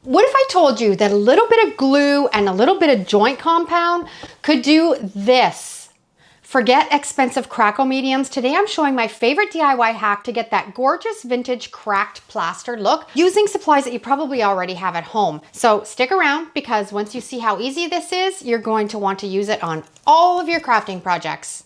What if I told you that a little bit of glue and a little bit of joint compound could do this? Forget expensive crackle mediums. Today I'm showing my favorite DIY hack to get that gorgeous vintage cracked plaster look using supplies that you probably already have at home. So stick around, because once you see how easy this is, you're going to want to use it on all of your crafting projects.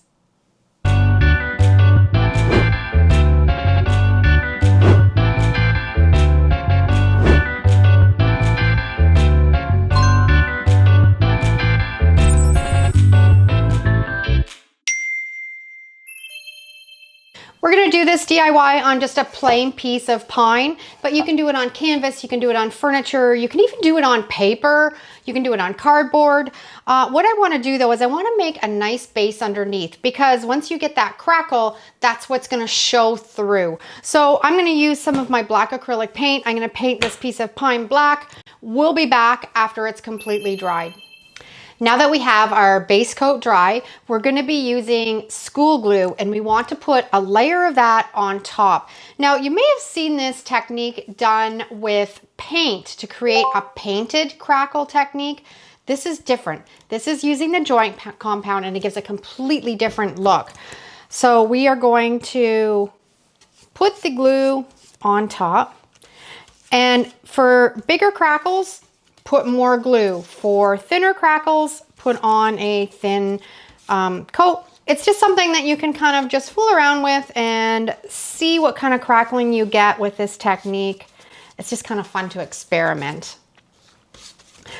We're gonna do this DIY on just a plain piece of pine, but you can do it on canvas, you can do it on furniture, you can even do it on paper, you can do it on cardboard. What I wanna do though is I wanna make a nice base underneath, because once you get that crackle, that's what's gonna show through. So I'm gonna use some of my black acrylic paint. I'm gonna paint this piece of pine black. We'll be back after it's completely dried. Now that we have our base coat dry, we're going to be using school glue, and we want to put a layer of that on top. Now, you may have seen this technique done with paint to create a painted crackle technique. This is different. This is using the joint compound, and it gives a completely different look. So we are going to put the glue on top, and for bigger crackles, put more glue. For thinner crackles, put on a thin coat. It's just something that you can kind of just fool around with and see what kind of crackling you get with this technique. It's just kind of fun to experiment.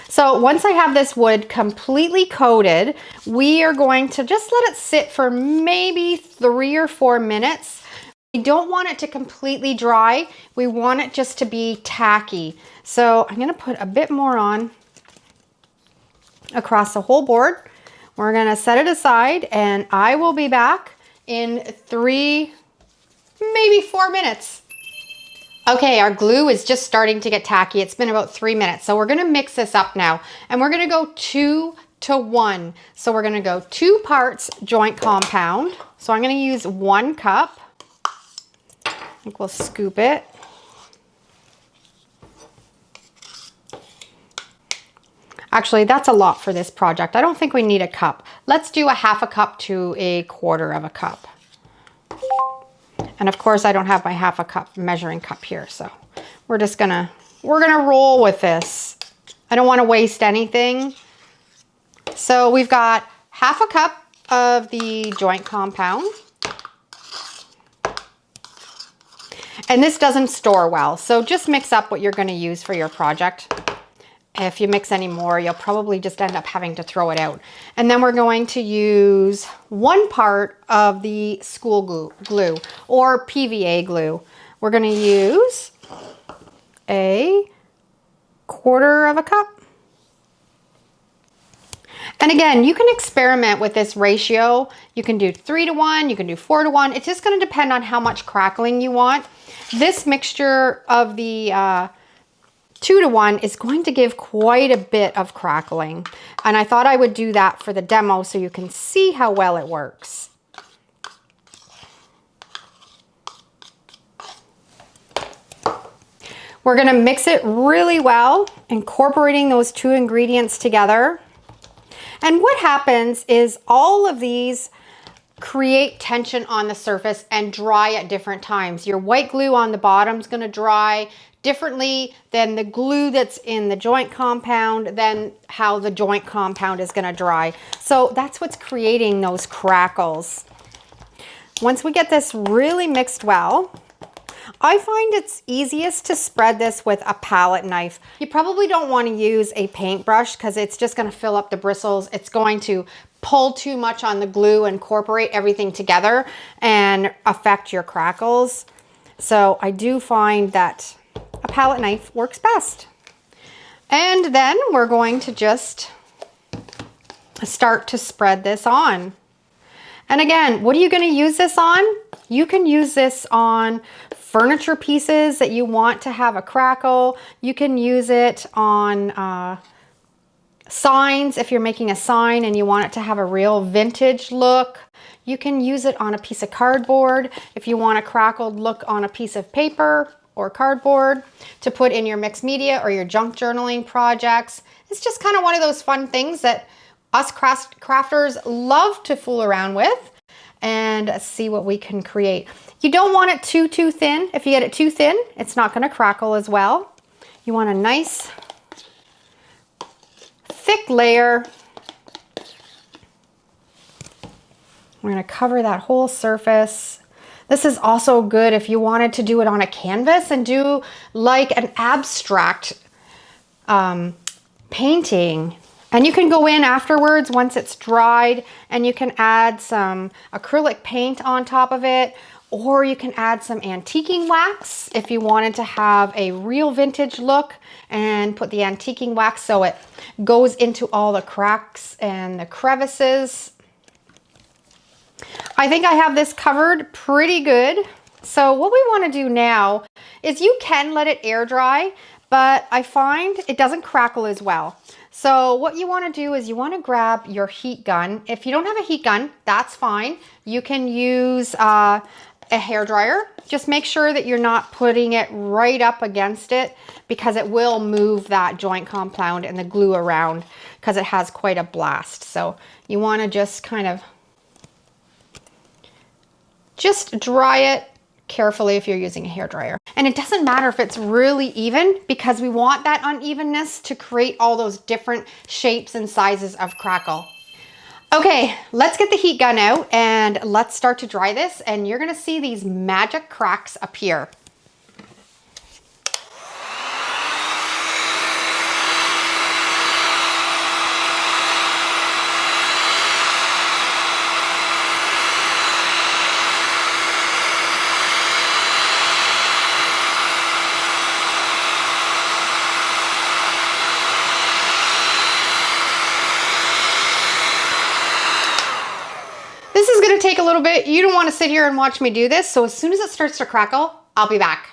So once I have this wood completely coated, we are going to just let it sit for maybe 3 or 4 minutes. We don't want it to completely dry. We want it just to be tacky. So I'm going to put a bit more on across the whole board. We're going to set it aside, and I will be back in 3, maybe 4 minutes. Okay, our glue is just starting to get tacky. It's been about 3 minutes. So we're going to mix this up now, and we're going to go 2 to 1. So we're going to go 2 parts joint compound. So I'm going to use 1 cup. I think we'll scoop it. Actually, that's a lot for this project. I don't think we need a cup. Let's do a 1/2 cup to a 1/4 cup. And of course, I don't have my 1/2 cup measuring cup here, so we're gonna roll with this. I don't want to waste anything. So we've got 1/2 cup of the joint compound. And this doesn't store well, so just mix up what you're going to use for your project. If you mix any more, you'll probably just end up having to throw it out. And then we're going to use 1 part of the school glue or PVA glue. We're going to use a 1/4 cup. And again, you can experiment with this ratio. You can do 3 to 1, you can do 4 to 1. It's just going to depend on how much crackling you want. This mixture of the 2 to 1 is going to give quite a bit of crackling. And I thought I would do that for the demo so you can see how well it works. We're going to mix it really well, incorporating those 2 ingredients together. And what happens is all of these create tension on the surface and dry at different times. Your white glue on the bottom is going to dry differently than the glue that's in the joint compound, than how the joint compound is going to dry. So that's what's creating those crackles. Once we get this really mixed well, I find it's easiest to spread this with a palette knife. You probably don't want to use a paintbrush because it's just going to fill up the bristles. It's going to pull too much on the glue and incorporate everything together and affect your crackles. So I do find that a palette knife works best. And then we're going to just start to spread this on. And again, what are you going to use this on? You can use this on furniture pieces that you want to have a crackle. You can use it on signs if you're making a sign and you want it to have a real vintage look. You can use it on a piece of cardboard if you want a crackled look on a piece of paper. or cardboard to put in your mixed media or your junk journaling projects. It's just kind of one of those fun things that us crafters love to fool around with and see what we can create. You don't want it too thin. If you get it too thin, it's not going to crackle as well. You want a nice thick layer. We're going to cover that whole surface. This is also good if you wanted to do it on a canvas and do like an abstract painting. And you can go in afterwards once it's dried and you can add some acrylic paint on top of it, or you can add some antiquing wax if you wanted to have a real vintage look and put the antiquing wax so it goes into all the cracks and the crevices. I think I have this covered pretty good. So what we want to do now is you can let it air dry, but I find it doesn't crackle as well. So what you want to do is you want to grab your heat gun. If you don't have a heat gun, that's fine. You can use a hair dryer. Just make sure that you're not putting it right up against it because it will move that joint compound and the glue around because it has quite a blast. So you want to just kind of just dry it carefully if you're using a hair dryer. And it doesn't matter if it's really even because we want that unevenness to create all those different shapes and sizes of crackle. Okay, let's get the heat gun out and let's start to dry this, and you're gonna see these magic cracks appear. This is gonna take a little bit. You don't wanna sit here and watch me do this. So as soon as it starts to crackle, I'll be back.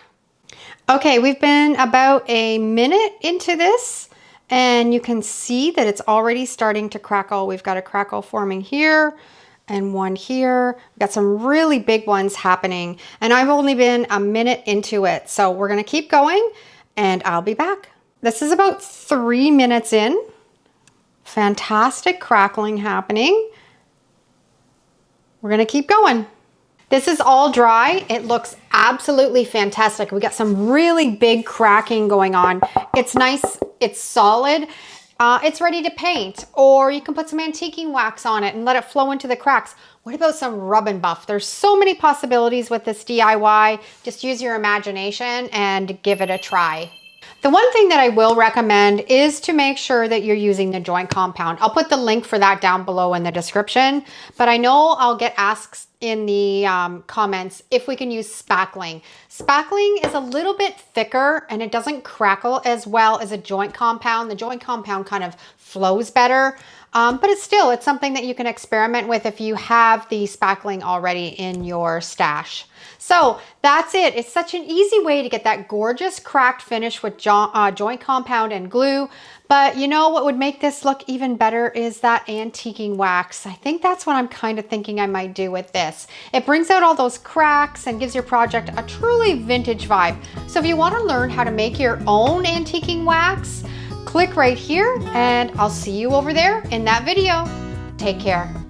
Okay, we've been about a minute into this and you can see that it's already starting to crackle. We've got a crackle forming here and one here. We've got some really big ones happening and I've only been a minute into it. So we're gonna keep going and I'll be back. This is about 3 minutes in. Fantastic crackling happening. We're gonna keep going. This is all dry. It looks absolutely fantastic. We got some really big cracking going on. It's nice, it's solid. It's ready to paint, or you can put some antiquing wax on it and let it flow into the cracks. What about some rub and buff? There's so many possibilities with this DIY. Just use your imagination and give it a try. The one thing that I will recommend is to make sure that you're using the joint compound. I'll put the link for that down below in the description, but I know I'll get asked in the comments if we can use spackling. Spackling is a little bit thicker and it doesn't crackle as well as a joint compound. The joint compound kind of flows better, but it's something that you can experiment with if you have the spackling already in your stash. So that's it. It's such an easy way to get that gorgeous cracked finish with joint compound and glue. But you know what would make this look even better is that antiquing wax. I think that's what I'm kind of thinking I might do with this. It brings out all those cracks and gives your project a truly vintage vibe. So if you want to learn how to make your own antiquing wax, click right here and I'll see you over there in that video. Take care.